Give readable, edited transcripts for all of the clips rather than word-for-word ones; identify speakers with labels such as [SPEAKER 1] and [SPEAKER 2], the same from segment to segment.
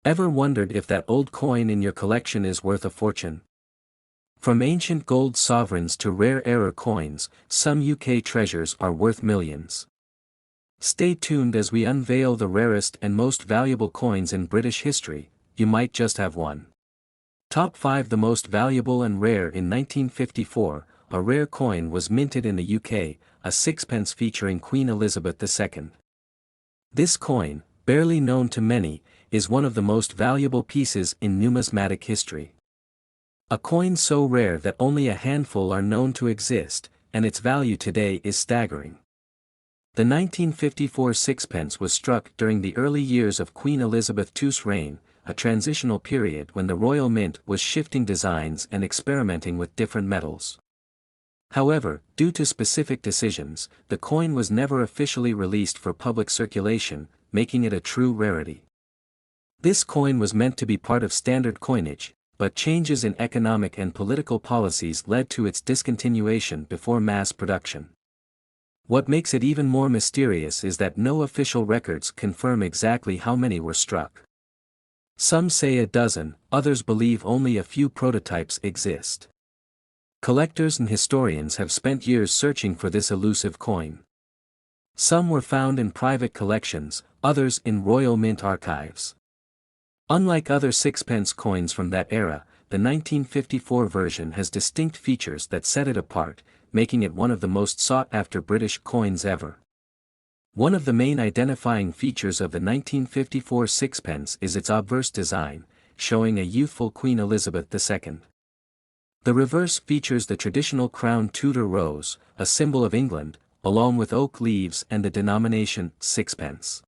[SPEAKER 1] Ever wondered if that old coin in your collection is worth a fortune? From ancient gold sovereigns to rare error coins, some UK treasures are worth millions. Stay tuned as we unveil the rarest and most valuable coins in British history. You might just have one. Top 5 The most valuable and rare. In 1954, a rare coin was minted in the UK, a sixpence featuring Queen Elizabeth II. This coin, barely known to many, is one of the most valuable pieces in numismatic history. A coin so rare that only a handful are known to exist, and its value today is staggering. The 1954 sixpence was struck during the early years of Queen Elizabeth II's reign, a transitional period when the Royal Mint was shifting designs and experimenting with different metals. However, due to specific decisions, the coin was never officially released for public circulation, making it a true rarity. This coin was meant to be part of standard coinage, but changes in economic and political policies led to its discontinuation before mass production. What makes it even more mysterious is that no official records confirm exactly how many were struck. Some say a dozen, others believe only a few prototypes exist. Collectors and historians have spent years searching for this elusive coin. Some were found in private collections, others in Royal Mint archives. Unlike other sixpence coins from that era, the 1954 version has distinct features that set it apart, making it one of the most sought-after British coins ever. One of the main identifying features of the 1954 sixpence is its obverse design, showing a youthful Queen Elizabeth II. The reverse features the traditional crown Tudor rose, a symbol of England, along with oak leaves and the denomination sixpence.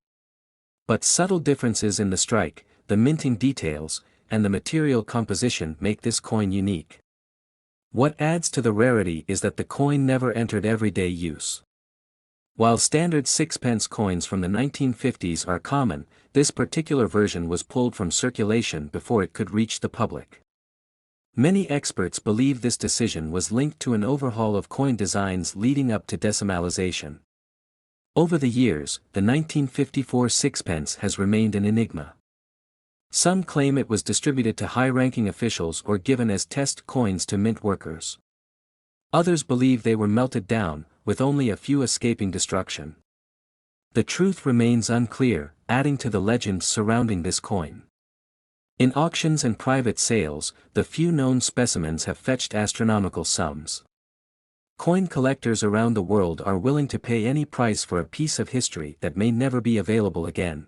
[SPEAKER 1] But subtle differences in the strike, the minting details, and the material composition make this coin unique. What adds to the rarity is that the coin never entered everyday use. While standard sixpence coins from the 1950s are common, this particular version was pulled from circulation before it could reach the public. Many experts believe this decision was linked to an overhaul of coin designs leading up to decimalization. Over the years, the 1954 sixpence has remained an enigma. Some claim it was distributed to high-ranking officials or given as test coins to mint workers. Others believe they were melted down, with only a few escaping destruction. The truth remains unclear, adding to the legend surrounding this coin. In auctions and private sales, the few known specimens have fetched astronomical sums. Coin collectors around the world are willing to pay any price for a piece of history that may never be available again.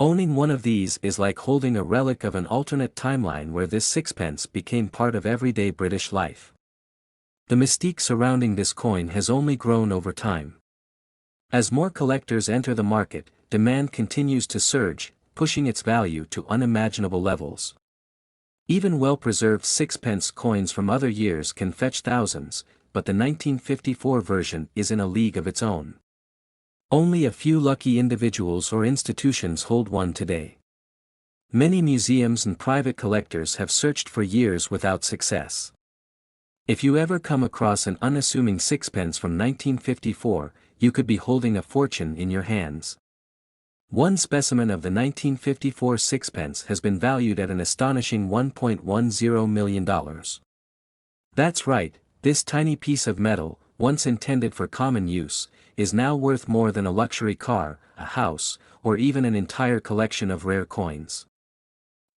[SPEAKER 1] Owning one of these is like holding a relic of an alternate timeline where this sixpence became part of everyday British life. The mystique surrounding this coin has only grown over time. As more collectors enter the market, demand continues to surge, pushing its value to unimaginable levels. Even well-preserved sixpence coins from other years can fetch thousands, but the 1954 version is in a league of its own. Only a few lucky individuals or institutions hold one today. Many museums and private collectors have searched for years without success. If you ever come across an unassuming sixpence from 1954, you could be holding a fortune in your hands. One specimen of the 1954 sixpence has been valued at an astonishing $1.10 million. That's right, this tiny piece of metal, once intended for common use, is now worth more than a luxury car, a house, or even an entire collection of rare coins.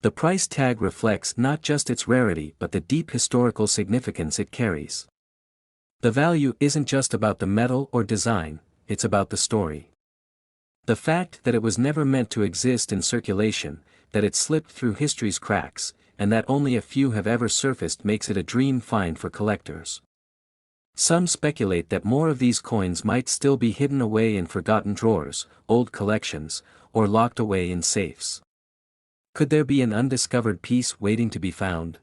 [SPEAKER 1] The price tag reflects not just its rarity but the deep historical significance it carries. The value isn't just about the metal or design, it's about the story. The fact that it was never meant to exist in circulation, that it slipped through history's cracks, and that only a few have ever surfaced makes it a dream find for collectors. Some speculate that more of these coins might still be hidden away in forgotten drawers, old collections, or locked away in safes. Could there be an undiscovered piece waiting to be found?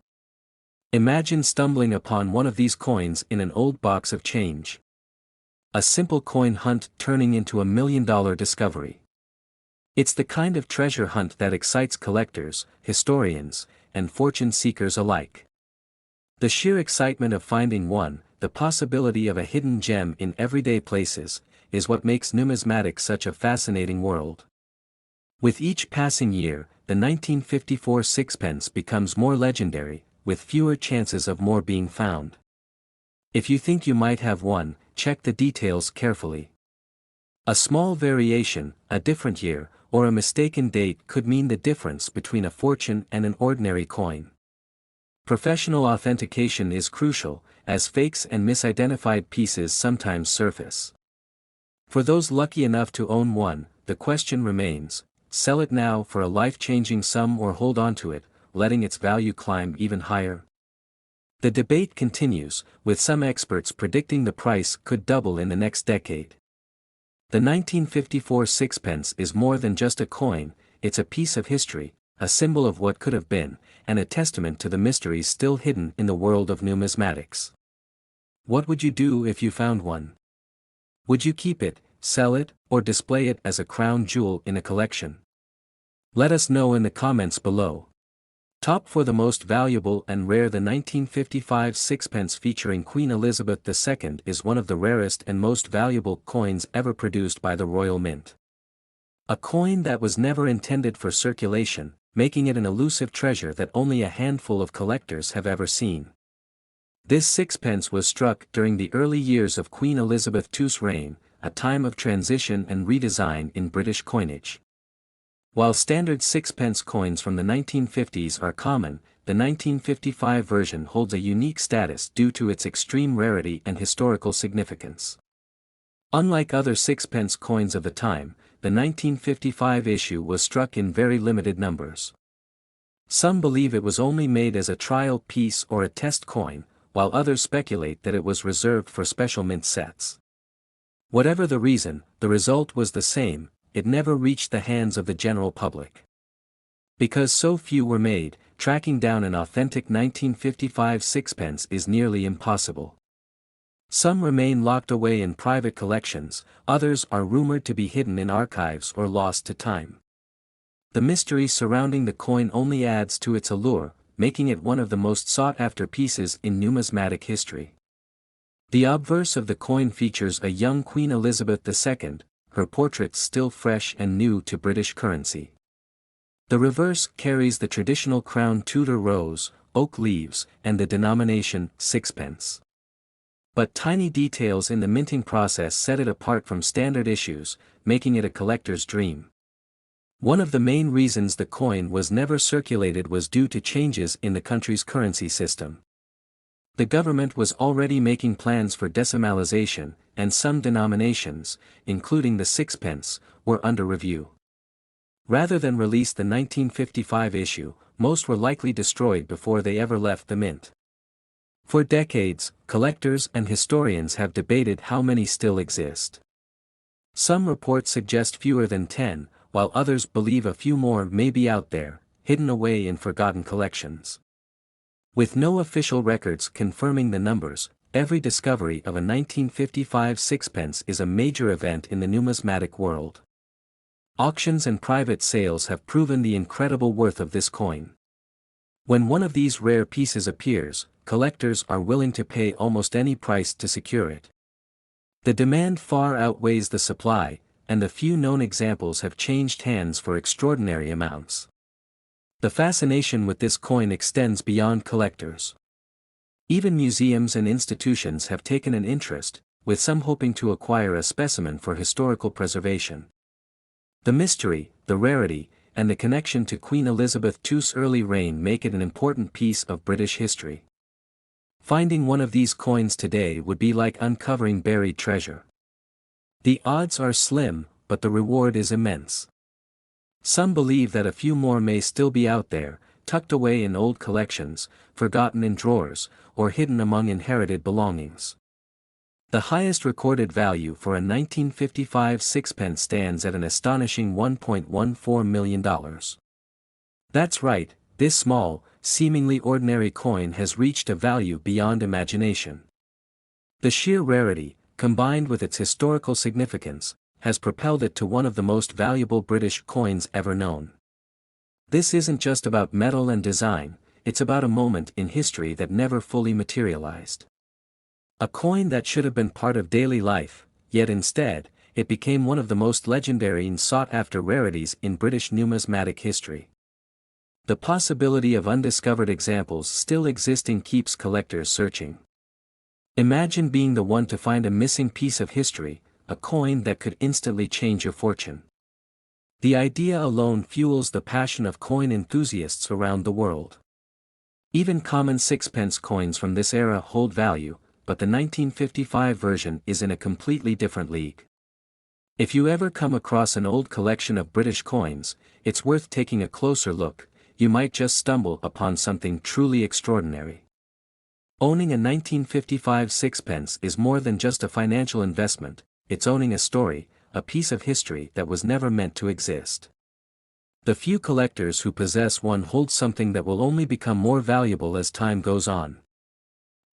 [SPEAKER 1] Imagine stumbling upon one of these coins in an old box of change. A simple coin hunt turning into $1 million discovery. It's the kind of treasure hunt that excites collectors, historians, and fortune seekers alike. The sheer excitement of finding one, the possibility of a hidden gem in everyday places, is what makes numismatics such a fascinating world. With each passing year, the 1954 sixpence becomes more legendary, with fewer chances of more being found. If you think you might have one, check the details carefully. A small variation, a different year, or a mistaken date could mean the difference between a fortune and an ordinary coin. Professional authentication is crucial, as fakes and misidentified pieces sometimes surface. For those lucky enough to own one, the question remains: sell it now for a life-changing sum or hold on to it, letting its value climb even higher? The debate continues, with some experts predicting the price could double in the next decade. The 1954 sixpence is more than just a coin, it's a piece of history, a symbol of what could have been, and a testament to the mysteries still hidden in the world of numismatics. What would you do if you found one? Would you keep it, sell it, or display it as a crown jewel in a collection? Let us know in the comments below. Top for the most valuable and rare. The 1955 sixpence featuring Queen Elizabeth II is one of the rarest and most valuable coins ever produced by the Royal Mint. A coin that was never intended for circulation, making it an elusive treasure that only a handful of collectors have ever seen. This sixpence was struck during the early years of Queen Elizabeth II's reign, a time of transition and redesign in British coinage. While standard sixpence coins from the 1950s are common, the 1955 version holds a unique status due to its extreme rarity and historical significance. Unlike other sixpence coins of the time, the 1955 issue was struck in very limited numbers. Some believe it was only made as a trial piece or a test coin, while others speculate that it was reserved for special mint sets. Whatever the reason, the result was the same: it never reached the hands of the general public. Because so few were made, tracking down an authentic 1955 sixpence is nearly impossible. Some remain locked away in private collections, others are rumored to be hidden in archives or lost to time. The mystery surrounding the coin only adds to its allure, making it one of the most sought-after pieces in numismatic history. The obverse of the coin features a young Queen Elizabeth II, her portrait still fresh and new to British currency. The reverse carries the traditional crown Tudor rose, oak leaves, and the denomination sixpence. But tiny details in the minting process set it apart from standard issues, making it a collector's dream. One of the main reasons the coin was never circulated was due to changes in the country's currency system. The government was already making plans for decimalization, and some denominations, including the sixpence, were under review. Rather than release the 1955 issue, most were likely destroyed before they ever left the mint. For decades, collectors and historians have debated how many still exist. Some reports suggest fewer than 10, while others believe a few more may be out there, hidden away in forgotten collections. With no official records confirming the numbers, every discovery of a 1955 sixpence is a major event in the numismatic world. Auctions and private sales have proven the incredible worth of this coin. When one of these rare pieces appears, collectors are willing to pay almost any price to secure it. The demand far outweighs the supply, and the few known examples have changed hands for extraordinary amounts. The fascination with this coin extends beyond collectors. Even museums and institutions have taken an interest, with some hoping to acquire a specimen for historical preservation. The mystery, the rarity, and the connection to Queen Elizabeth II's early reign make it an important piece of British history. Finding one of these coins today would be like uncovering buried treasure. The odds are slim, but the reward is immense. Some believe that a few more may still be out there, tucked away in old collections, forgotten in drawers, or hidden among inherited belongings. The highest recorded value for a 1955 sixpence stands at an astonishing $1.14 million. That's right, this small, seemingly ordinary coin has reached a value beyond imagination. The sheer rarity, combined with its historical significance, has propelled it to one of the most valuable British coins ever known. This isn't just about metal and design, it's about a moment in history that never fully materialized. A coin that should have been part of daily life, yet instead, it became one of the most legendary and sought-after rarities in British numismatic history. The possibility of undiscovered examples still existing keeps collectors searching. Imagine being the one to find a missing piece of history, a coin that could instantly change your fortune. The idea alone fuels the passion of coin enthusiasts around the world. Even common sixpence coins from this era hold value, but the 1955 version is in a completely different league. If you ever come across an old collection of British coins, it's worth taking a closer look. You might just stumble upon something truly extraordinary. Owning a 1955 sixpence is more than just a financial investment, it's owning a story, a piece of history that was never meant to exist. The few collectors who possess one hold something that will only become more valuable as time goes on.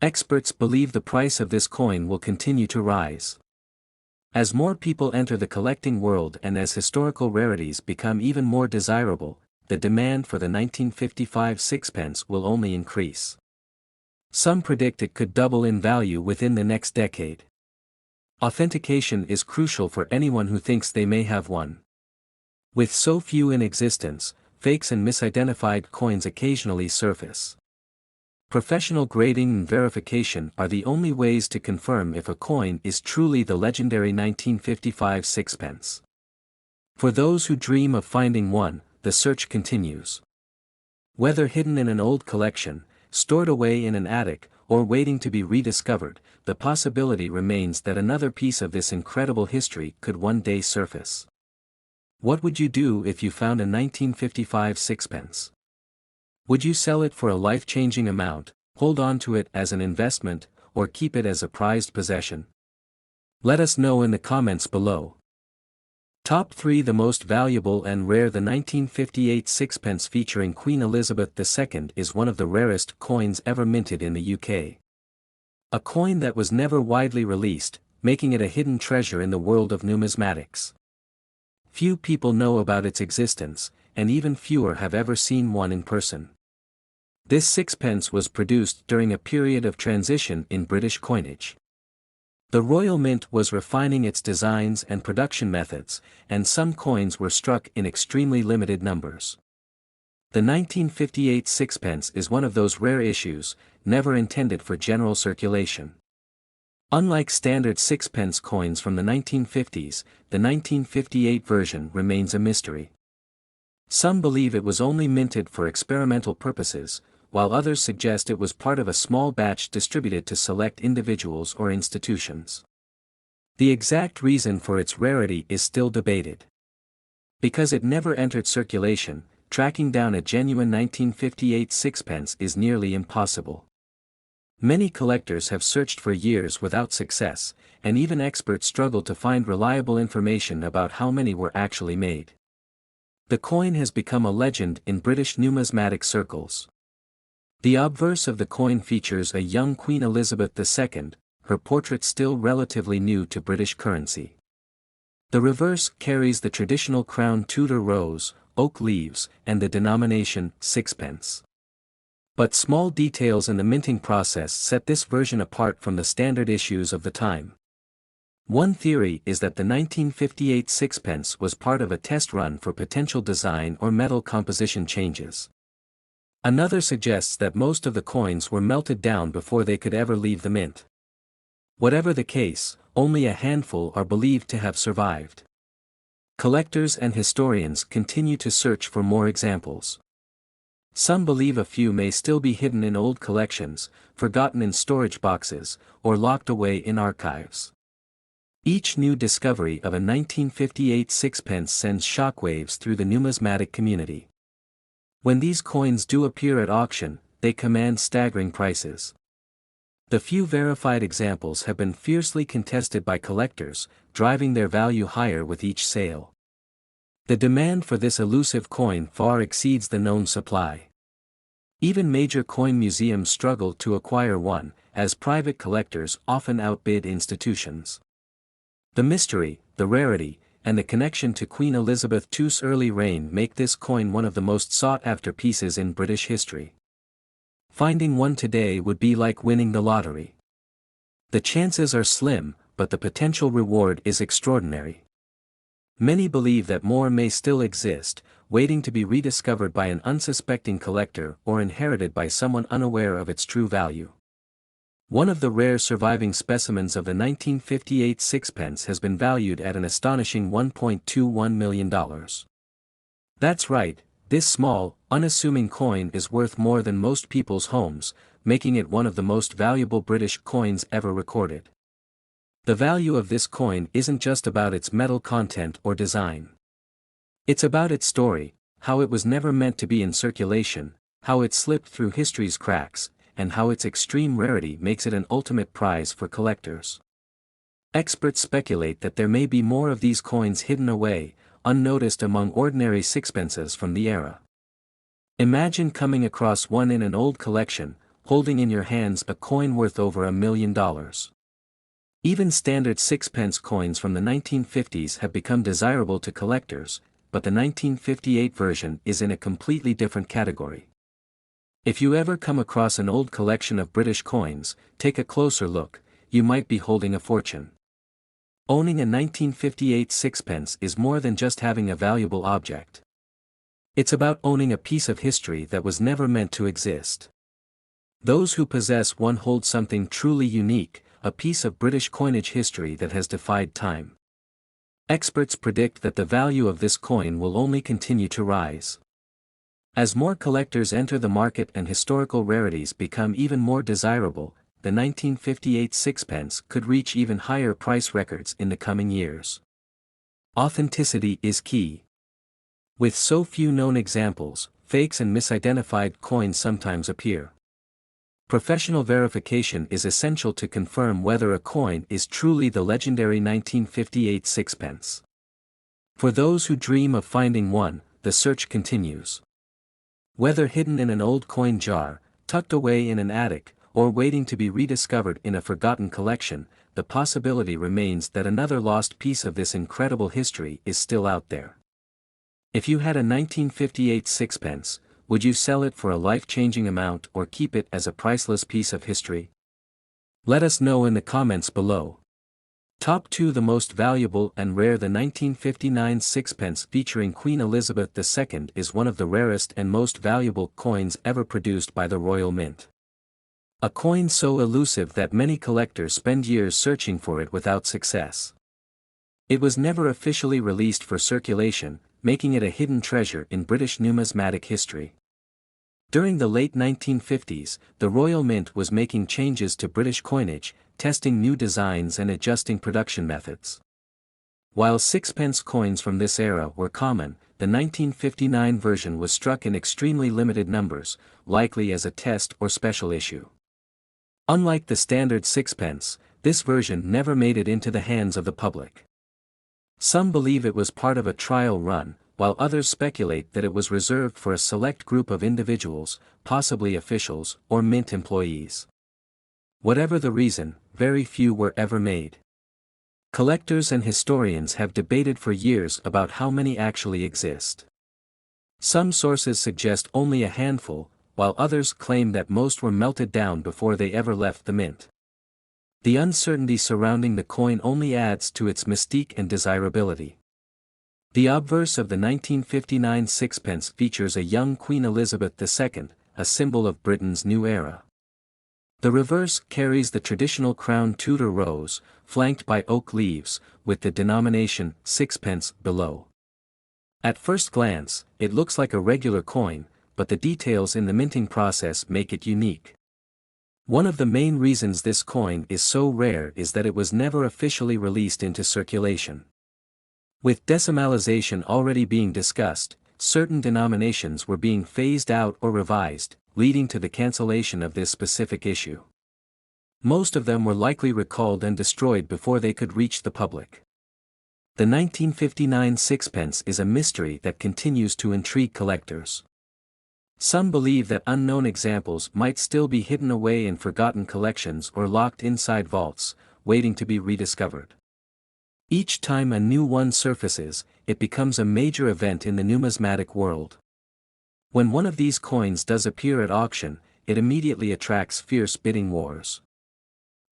[SPEAKER 1] Experts believe the price of this coin will continue to rise. As more people enter the collecting world and as historical rarities become even more desirable, the demand for the 1955 sixpence will only increase. Some predict it could double in value within the next decade. Authentication is crucial for anyone who thinks they may have one. With so few in existence, fakes and misidentified coins occasionally surface. Professional grading and verification are the only ways to confirm if a coin is truly the legendary 1955 sixpence. For those who dream of finding one, the search continues. Whether hidden in an old collection, stored away in an attic, or waiting to be rediscovered, the possibility remains that another piece of this incredible history could one day surface. What would you do if you found a 1955 sixpence? Would you sell it for a life-changing amount, hold on to it as an investment, or keep it as a prized possession? Let us know in the comments below. Top 3 The most valuable and rare. The 1958 sixpence featuring Queen Elizabeth II is one of the rarest coins ever minted in the UK. A coin that was never widely released, making it a hidden treasure in the world of numismatics. Few people know about its existence, and even fewer have ever seen one in person. This sixpence was produced during a period of transition in British coinage. The Royal Mint was refining its designs and production methods, and some coins were struck in extremely limited numbers. The 1958 sixpence is one of those rare issues, never intended for general circulation. Unlike standard sixpence coins from the 1950s, the 1958 version remains a mystery. Some believe it was only minted for experimental purposes, while others suggest it was part of a small batch distributed to select individuals or institutions. The exact reason for its rarity is still debated. Because it never entered circulation, tracking down a genuine 1958 sixpence is nearly impossible. Many collectors have searched for years without success, and even experts struggle to find reliable information about how many were actually made. The coin has become a legend in British numismatic circles. The obverse of the coin features a young Queen Elizabeth II, her portrait still relatively new to British currency. The reverse carries the traditional crown Tudor rose, oak leaves, and the denomination sixpence. But small details in the minting process set this version apart from the standard issues of the time. One theory is that the 1958 sixpence was part of a test run for potential design or metal composition changes. Another suggests that most of the coins were melted down before they could ever leave the mint. Whatever the case, only a handful are believed to have survived. Collectors and historians continue to search for more examples. Some believe a few may still be hidden in old collections, forgotten in storage boxes, or locked away in archives. Each new discovery of a 1958 sixpence sends shockwaves through the numismatic community. When these coins do appear at auction, they command staggering prices. The few verified examples have been fiercely contested by collectors, driving their value higher with each sale. The demand for this elusive coin far exceeds the known supply. Even major coin museums struggle to acquire one, as private collectors often outbid institutions. The mystery, the rarity, and the connection to Queen Elizabeth II's early reign make this coin one of the most sought-after pieces in British history. Finding one today would be like winning the lottery. The chances are slim, but the potential reward is extraordinary. Many believe that more may still exist, waiting to be rediscovered by an unsuspecting collector or inherited by someone unaware of its true value. One of the rare surviving specimens of the 1958 sixpence has been valued at an astonishing $1.21 million. That's right, this small, unassuming coin is worth more than most people's homes, making it one of the most valuable British coins ever recorded. The value of this coin isn't just about its metal content or design. It's about its story, how it was never meant to be in circulation, how it slipped through history's cracks, and how its extreme rarity makes it an ultimate prize for collectors. Experts speculate that there may be more of these coins hidden away, unnoticed among ordinary sixpences from the era. Imagine coming across one in an old collection, holding in your hands a coin worth over $1 million. Even standard sixpence coins from the 1950s have become desirable to collectors, but the 1958 version is in a completely different category. If you ever come across an old collection of British coins, take a closer look, you might be holding a fortune. Owning a 1958 sixpence is more than just having a valuable object. It's about owning a piece of history that was never meant to exist. Those who possess one hold something truly unique, a piece of British coinage history that has defied time. Experts predict that the value of this coin will only continue to rise. As more collectors enter the market and historical rarities become even more desirable, the 1958 sixpence could reach even higher price records in the coming years. Authenticity is key. With so few known examples, fakes and misidentified coins sometimes appear. Professional verification is essential to confirm whether a coin is truly the legendary 1958 sixpence. For those who dream of finding one, the search continues. Whether hidden in an old coin jar, tucked away in an attic, or waiting to be rediscovered in a forgotten collection, the possibility remains that another lost piece of this incredible history is still out there. If you had a 1958 sixpence, would you sell it for a life-changing amount or keep it as a priceless piece of history? Let us know in the comments below. Top 2 The most valuable and rare. The 1959 sixpence featuring Queen Elizabeth II is one of the rarest and most valuable coins ever produced by the Royal Mint. A coin so elusive that many collectors spend years searching for it without success. It was never officially released for circulation, making it a hidden treasure in British numismatic history. During the late 1950s, the Royal Mint was making changes to British coinage, testing new designs and adjusting production methods. While sixpence coins from this era were common, the 1959 version was struck in extremely limited numbers, likely as a test or special issue. Unlike the standard sixpence, this version never made it into the hands of the public. Some believe it was part of a trial run, while others speculate that it was reserved for a select group of individuals, possibly officials or mint employees. Whatever the reason, very few were ever made. Collectors and historians have debated for years about how many actually exist. Some sources suggest only a handful, while others claim that most were melted down before they ever left the mint. The uncertainty surrounding the coin only adds to its mystique and desirability. The obverse of the 1959 sixpence features a young Queen Elizabeth II, a symbol of Britain's new era. The reverse carries the traditional crown Tudor rose, flanked by oak leaves, with the denomination sixpence below. At first glance, it looks like a regular coin, but the details in the minting process make it unique. One of the main reasons this coin is so rare is that it was never officially released into circulation. With decimalization already being discussed, certain denominations were being phased out or revised, leading to the cancellation of this specific issue. Most of them were likely recalled and destroyed before they could reach the public. The 1959 sixpence is a mystery that continues to intrigue collectors. Some believe that unknown examples might still be hidden away in forgotten collections or locked inside vaults, waiting to be rediscovered. Each time a new one surfaces, it becomes a major event in the numismatic world. When one of these coins does appear at auction, it immediately attracts fierce bidding wars.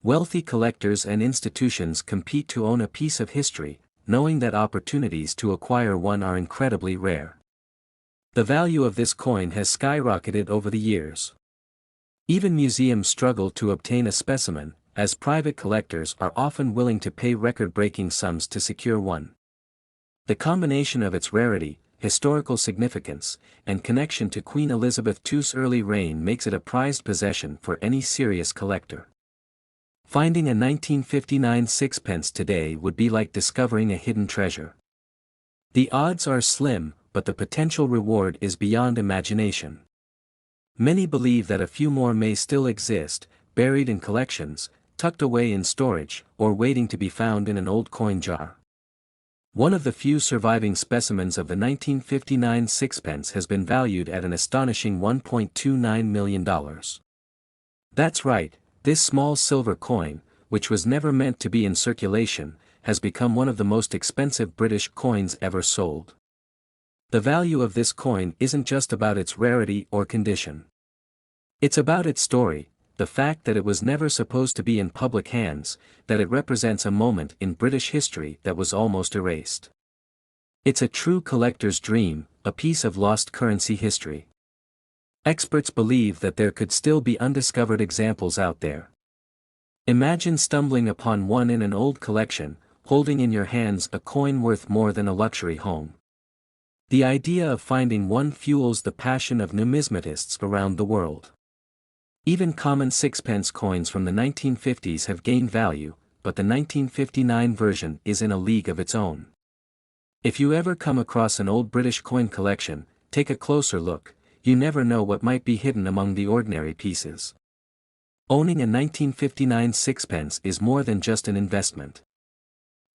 [SPEAKER 1] Wealthy collectors and institutions compete to own a piece of history, knowing that opportunities to acquire one are incredibly rare. The value of this coin has skyrocketed over the years. Even museums struggle to obtain a specimen, as private collectors are often willing to pay record-breaking sums to secure one. The combination of its rarity, historical significance, and connection to Queen Elizabeth II's early reign makes it a prized possession for any serious collector. Finding a 1959 sixpence today would be like discovering a hidden treasure. The odds are slim, but the potential reward is beyond imagination. Many believe that a few more may still exist, buried in collections, tucked away in storage, or waiting to be found in an old coin jar. One of the few surviving specimens of the 1959 sixpence has been valued at an astonishing $1.29 million. That's right, this small silver coin, which was never meant to be in circulation, has become one of the most expensive British coins ever sold. The value of this coin isn't just about its rarity or condition. It's about its story, the fact that it was never supposed to be in public hands, that it represents a moment in British history that was almost erased. It's a true collector's dream, a piece of lost currency history. Experts believe that there could still be undiscovered examples out there. Imagine stumbling upon one in an old collection, holding in your hands a coin worth more than a luxury home. The idea of finding one fuels the passion of numismatists around the world. Even common sixpence coins from the 1950s have gained value, but the 1959 version is in a league of its own. If you ever come across an old British coin collection, take a closer look. You never know what might be hidden among the ordinary pieces. Owning a 1959 sixpence is more than just an investment.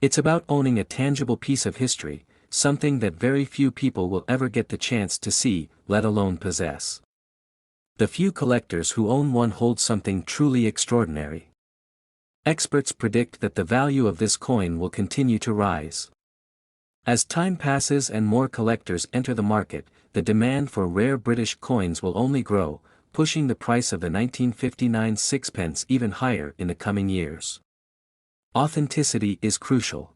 [SPEAKER 1] It's about owning a tangible piece of history, something that very few people will ever get the chance to see, let alone possess. The few collectors who own one hold something truly extraordinary. Experts predict that the value of this coin will continue to rise. As time passes and more collectors enter the market, the demand for rare British coins will only grow, pushing the price of the 1959 sixpence even higher in the coming years. Authenticity is crucial.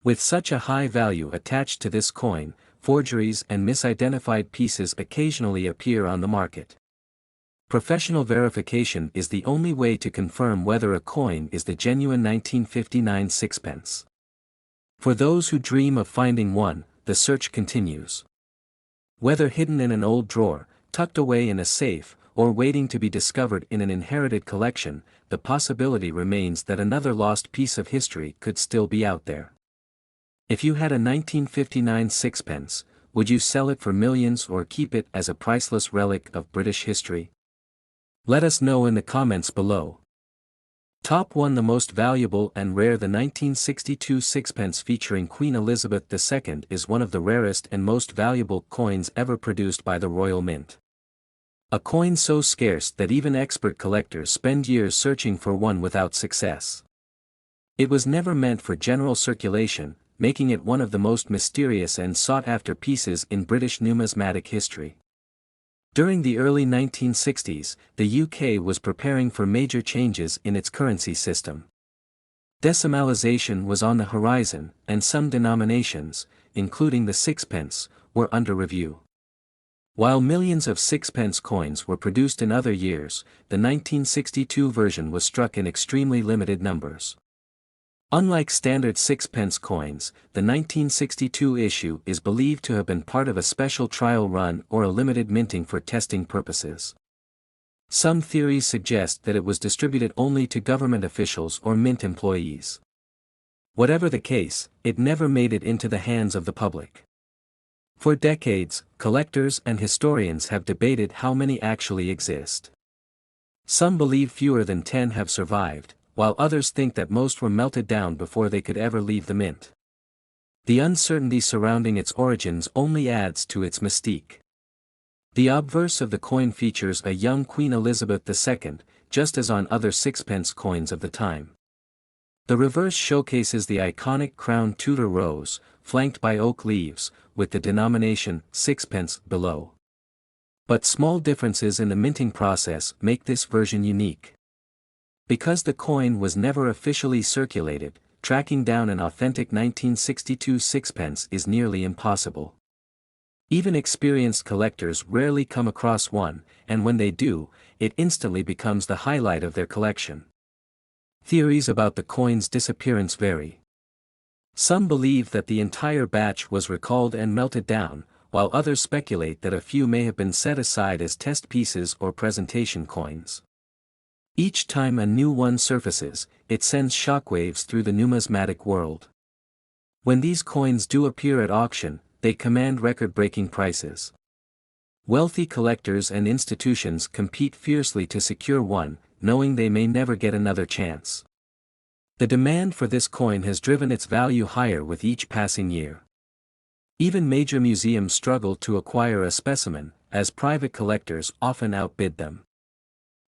[SPEAKER 1] With such a high value attached to this coin, forgeries and misidentified pieces occasionally appear on the market. Professional verification is the only way to confirm whether a coin is the genuine 1959 sixpence. For those who dream of finding one, the search continues. Whether hidden in an old drawer, tucked away in a safe, or waiting to be discovered in an inherited collection, the possibility remains that another lost piece of history could still be out there. If you had a 1959 sixpence, would you sell it for millions or keep it as a priceless relic of British history? Let us know in the comments below. Top 1 The most valuable and rare. The 1962 sixpence featuring Queen Elizabeth II is one of the rarest and most valuable coins ever produced by the Royal Mint. A coin so scarce that even expert collectors spend years searching for one without success. It was never meant for general circulation, making it one of the most mysterious and sought-after pieces in British numismatic history. During the early 1960s, the UK was preparing for major changes in its currency system. Decimalisation was on the horizon, and some denominations, including the sixpence, were under review. While millions of sixpence coins were produced in other years, the 1962 version was struck in extremely limited numbers. Unlike standard sixpence coins, the 1962 issue is believed to have been part of a special trial run or a limited minting for testing purposes. Some theories suggest that it was distributed only to government officials or mint employees. Whatever the case, it never made it into the hands of the public. For decades, collectors and historians have debated how many actually exist. Some believe fewer than 10 have survived, while others think that most were melted down before they could ever leave the mint. The uncertainty surrounding its origins only adds to its mystique. The obverse of the coin features a young Queen Elizabeth II, just as on other sixpence coins of the time. The reverse showcases the iconic crown Tudor rose, flanked by oak leaves, with the denomination sixpence below. But small differences in the minting process make this version unique. Because the coin was never officially circulated, tracking down an authentic 1962 sixpence is nearly impossible. Even experienced collectors rarely come across one, and when they do, it instantly becomes the highlight of their collection. Theories about the coin's disappearance vary. Some believe that the entire batch was recalled and melted down, while others speculate that a few may have been set aside as test pieces or presentation coins. Each time a new one surfaces, it sends shockwaves through the numismatic world. When these coins do appear at auction, they command record-breaking prices. Wealthy collectors and institutions compete fiercely to secure one, knowing they may never get another chance. The demand for this coin has driven its value higher with each passing year. Even major museums struggle to acquire a specimen, as private collectors often outbid them.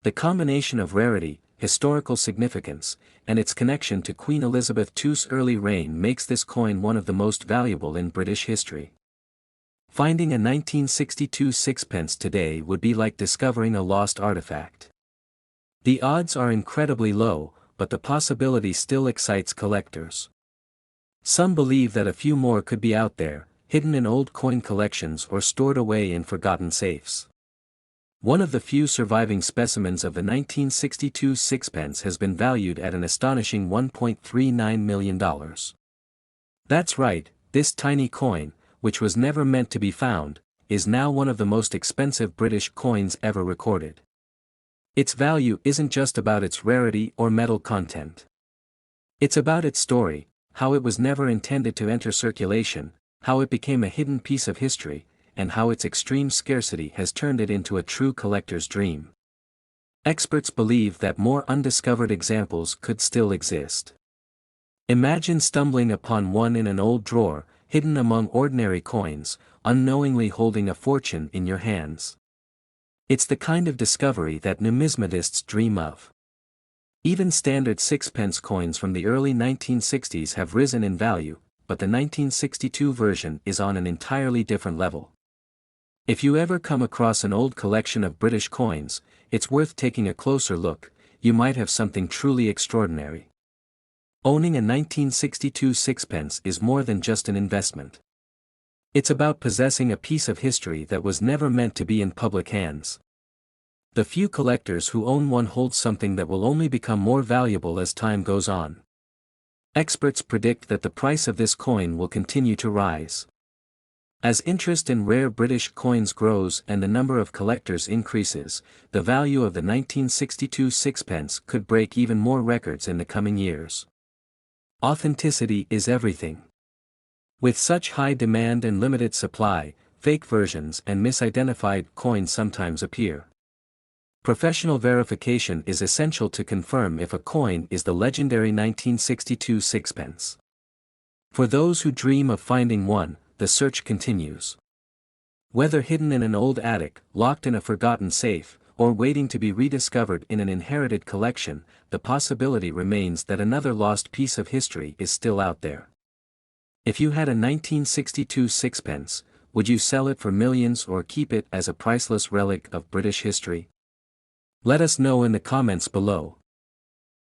[SPEAKER 1] The combination of rarity, historical significance, and its connection to Queen Elizabeth II's early reign makes this coin one of the most valuable in British history. Finding a 1962 sixpence today would be like discovering a lost artifact. The odds are incredibly low, but the possibility still excites collectors. Some believe that a few more could be out there, hidden in old coin collections or stored away in forgotten safes. One of the few surviving specimens of the 1962 sixpence has been valued at an astonishing $1.39 million. That's right, this tiny coin, which was never meant to be found, is now one of the most expensive British coins ever recorded. Its value isn't just about its rarity or metal content. It's about its story, how it was never intended to enter circulation, how it became a hidden piece of history, and how its extreme scarcity has turned it into a true collector's dream. Experts believe that more undiscovered examples could still exist. Imagine stumbling upon one in an old drawer, hidden among ordinary coins, unknowingly holding a fortune in your hands. It's the kind of discovery that numismatists dream of. Even standard sixpence coins from the early 1960s have risen in value, but the 1962 version is on an entirely different level. If you ever come across an old collection of British coins, it's worth taking a closer look. You might have something truly extraordinary. Owning a 1962 sixpence is more than just an investment. It's about possessing a piece of history that was never meant to be in public hands. The few collectors who own one hold something that will only become more valuable as time goes on. Experts predict that the price of this coin will continue to rise. As interest in rare British coins grows and the number of collectors increases, the value of the 1962 sixpence could break even more records in the coming years. Authenticity is everything. With such high demand and limited supply, fake versions and misidentified coins sometimes appear. Professional verification is essential to confirm if a coin is the legendary 1962 sixpence. For those who dream of finding one, the search continues. Whether hidden in an old attic, locked in a forgotten safe, or waiting to be rediscovered in an inherited collection, the possibility remains that another lost piece of history is still out there. If you had a 1962 sixpence, would you sell it for millions or keep it as a priceless relic of British history? Let us know in the comments below.